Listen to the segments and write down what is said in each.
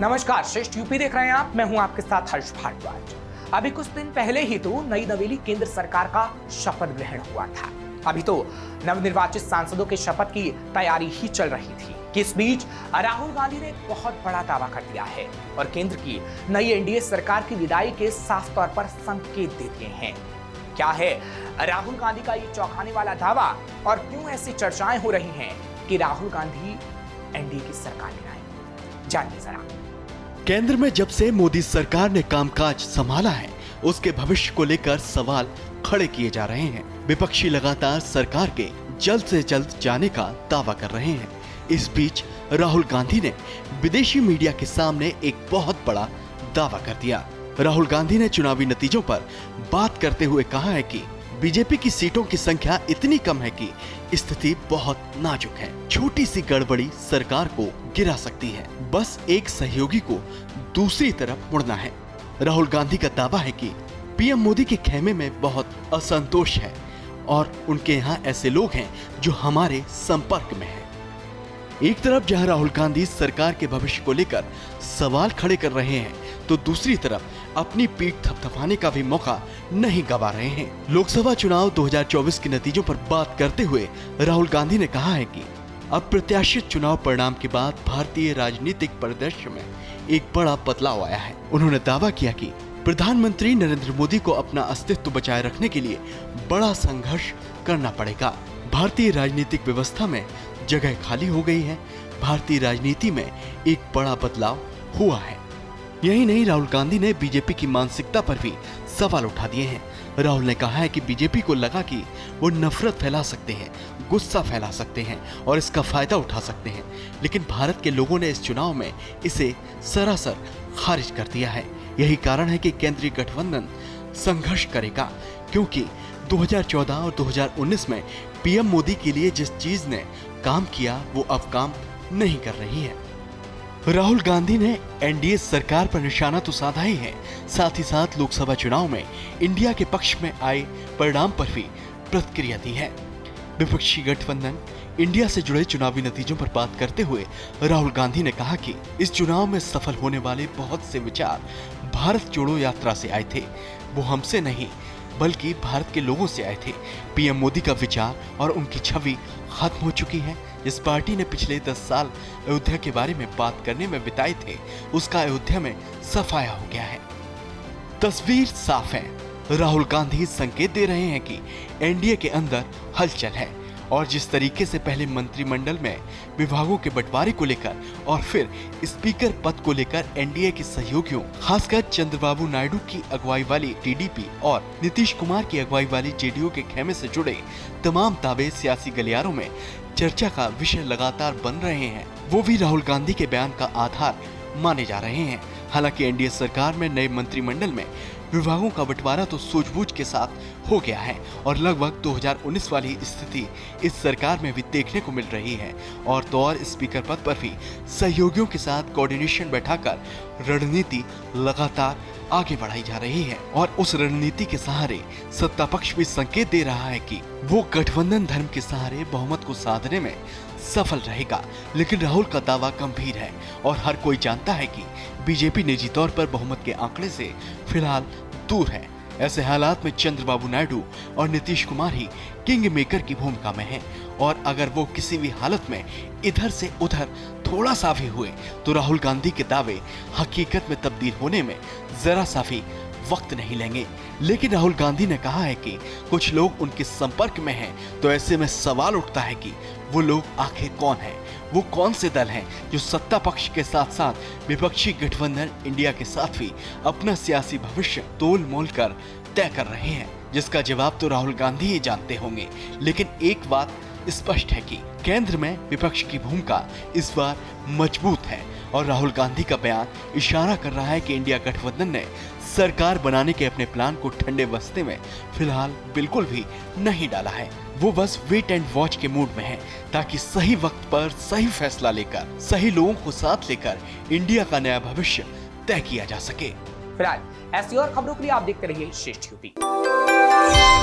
नमस्कार, श्रेष्ठ यूपी देख रहे हैं आप। मैं हूं आपके साथ हर्ष भारद्वाज। अभी कुछ दिन पहले ही तो नई नवेली केंद्र सरकार का शपथ ग्रहण हुआ था। अभी तो नवनिर्वाचित सांसदों के शपथ की तैयारी ही चल रही थी कि इस बीच राहुल गांधी ने एक बहुत बड़ा दावा कर दिया है और केंद्र की नई एनडीए सरकार की विदाई के साफ तौर पर संकेत दे दिए हैं। क्या है राहुल गांधी का ये चौंकाने वाला दावा और क्यों ऐसी चर्चाएं हो रही हैं कि राहुल गांधी एनडीए की सरकार में आए? जानिए जरा। केंद्र में जब से मोदी सरकार ने कामकाज संभाला है, उसके भविष्य को लेकर सवाल खड़े किए जा रहे हैं। विपक्षी लगातार सरकार के जल्द से जल्द जाने का दावा कर रहे हैं। इस बीच राहुल गांधी ने विदेशी मीडिया के सामने एक बहुत बड़ा दावा कर दिया। राहुल गांधी ने चुनावी नतीजों पर बात करते हुए कहा है कि बीजेपी की सीटों की संख्या इतनी कम है कि स्थिति बहुत नाजुक है। छोटी सी गड़बड़ी सरकार को गिरा सकती है। बस एक सहयोगी को दूसरी तरफ मुड़ना है। राहुल गांधी का दावा है कि पीएम मोदी के खेमे में बहुत असंतोष है और उनके यहाँ ऐसे लोग हैं जो हमारे संपर्क में हैं। एक तरफ जहां राहुल गांधी सरकार के भविष्य को लेकर सवाल खड़े कर रहे हैं, तो दूसरी तरफ अपनी पीठ थपथपाने का भी मौका नहीं गंवा रहे हैं। लोकसभा चुनाव 2024 के नतीजों पर बात करते हुए राहुल गांधी ने कहा है कि अप्रत्याशित चुनाव परिणाम के बाद भारतीय राजनीतिक परिदृश्य में एक बड़ा बदलाव आया है। उन्होंने दावा किया कि प्रधानमंत्री नरेंद्र मोदी को अपना अस्तित्व बचाए रखने के लिए बड़ा संघर्ष करना पड़ेगा। भारतीय राजनीतिक व्यवस्था में जगह खाली हो गई है। भारतीय राजनीति में एक बड़ा बदलाव हुआ है। यही नहीं, राहुल गांधी ने बीजेपी की मानसिकता पर भी सवाल उठा दिए हैं। राहुल ने कहा है कि बीजेपी को लगा कि वो नफरत फैला सकते हैं, गुस्सा फैला सकते हैं और इसका फायदा उठा सकते हैं, लेकिन भारत के लोगों ने इस चुनाव में इसे सरासर खारिज कर दिया है। यही कारण है कि केंद्रीय गठबंधन संघर्ष करेगा, क्योंकि 2014 और 2019 में पीएम मोदी के लिए जिस चीज ने काम किया वो अब काम नहीं कर रही है। राहुल गांधी ने एनडीए सरकार पर निशाना तो साधा ही है, साथ ही साथ लोकसभा चुनाव में इंडिया के पक्ष में आए परिणाम पर भी प्रतिक्रिया दी है। विपक्षी गठबंधन इंडिया से जुड़े चुनावी नतीजों पर बात करते हुए राहुल गांधी ने कहा कि इस चुनाव में सफल होने वाले बहुत से विचार भारत जोड़ो यात्रा से आए थे। वो हमसे नहीं बल्कि भारत के लोगों से आए थे। पीएम मोदी का विचार और उनकी छवि खत्म हो चुकी है। जिस पार्टी ने पिछले 10 साल अयोध्या के बारे में बात करने में बिताए थे, उसका अयोध्या में सफाया हो गया है। तस्वीर साफ है। राहुल गांधी संकेत दे रहे हैं कि एनडीए के अंदर हलचल है और जिस तरीके से पहले मंत्रिमंडल में विभागों के बंटवारे को लेकर और फिर स्पीकर पद को लेकर एनडीए के सहयोगियों, खासकर चंद्रबाबू नायडू की अगुवाई वाली टीडीपी और नीतीश कुमार की अगुवाई वाली जेडीयू के खेमे से जुड़े तमाम दावे सियासी गलियारों में चर्चा का विषय लगातार बन रहे हैं, वो भी राहुल गांधी के बयान का आधार माने जा रहे हैं। हालांकि एनडीए सरकार में नए मंत्रिमंडल में विभागों का बंटवारा तो सूझबूझ के साथ हो गया है और लगभग 2019 वाली स्थिति इस सरकार में भी देखने को मिल रही है। और तो और स्पीकर पद पर भी सहयोगियों के साथ कोऑर्डिनेशन बैठाकर रणनीति लगातार आगे बढ़ाई जा रही है और उस रणनीति के सहारे सत्ता पक्ष भी संकेत दे रहा है कि वो गठबंधन धर्म के सहारे बहुमत को साधने में सफल रहेगा। लेकिन राहुल का दावा गंभीर है और हर कोई जानता है कि बीजेपी निजी तौर पर बहुमत के आंकड़े से फिलहाल दूर है। ऐसे हालात में चंद्रबाबू नायडू और नीतीश कुमार ही किंग मेकर की भूमिका में हैं और अगर वो किसी भी हालत में इधर से उधर थोड़ा सा भी हुए तो राहुल गांधी के दावे हकीकत में तब्दील होने में जरा सा भी वक्त नहीं लेंगे। लेकिन राहुल गांधी ने कहा है कि कुछ लोग उनके संपर्क में हैं, तो ऐसे में सवाल उठता है कि वो लोग आखिर कौन हैं? वो कौन से दल हैं जो सत्ता पक्ष के साथ साथ विपक्षी गठबंधन इंडिया के साथ भी अपना सियासी भविष्य तोल मोल कर तय कर रहे हैं? जिसका जवाब तो राहुल गांधी ही जानते होंगे। लेकिन एक बात स्पष्ट है कि केंद्र में विपक्ष की भूमिका इस बार मजबूत है और राहुल गांधी का बयान इशारा कर रहा है कि इंडिया गठबंधन ने सरकार बनाने के अपने प्लान को ठंडे बस्ते में फिलहाल बिल्कुल भी नहीं डाला है। वो बस वेट एंड वॉच के मूड में है ताकि सही वक्त पर सही फैसला लेकर सही लोगों को साथ लेकर इंडिया का नया भविष्य तय किया जा सके। फिलहाल ऐसी और खबरों के लिए आप देखते रहिए श्रेष्ठ यूपी।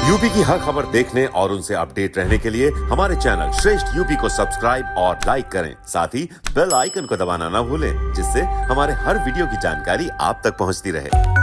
यूपी की हर खबर देखने और उनसे अपडेट रहने के लिए हमारे चैनल श्रेष्ठ यूपी को सब्सक्राइब और लाइक करें। साथ ही बेल आइकन को दबाना ना भूलें, जिससे हमारे हर वीडियो की जानकारी आप तक पहुंचती रहे।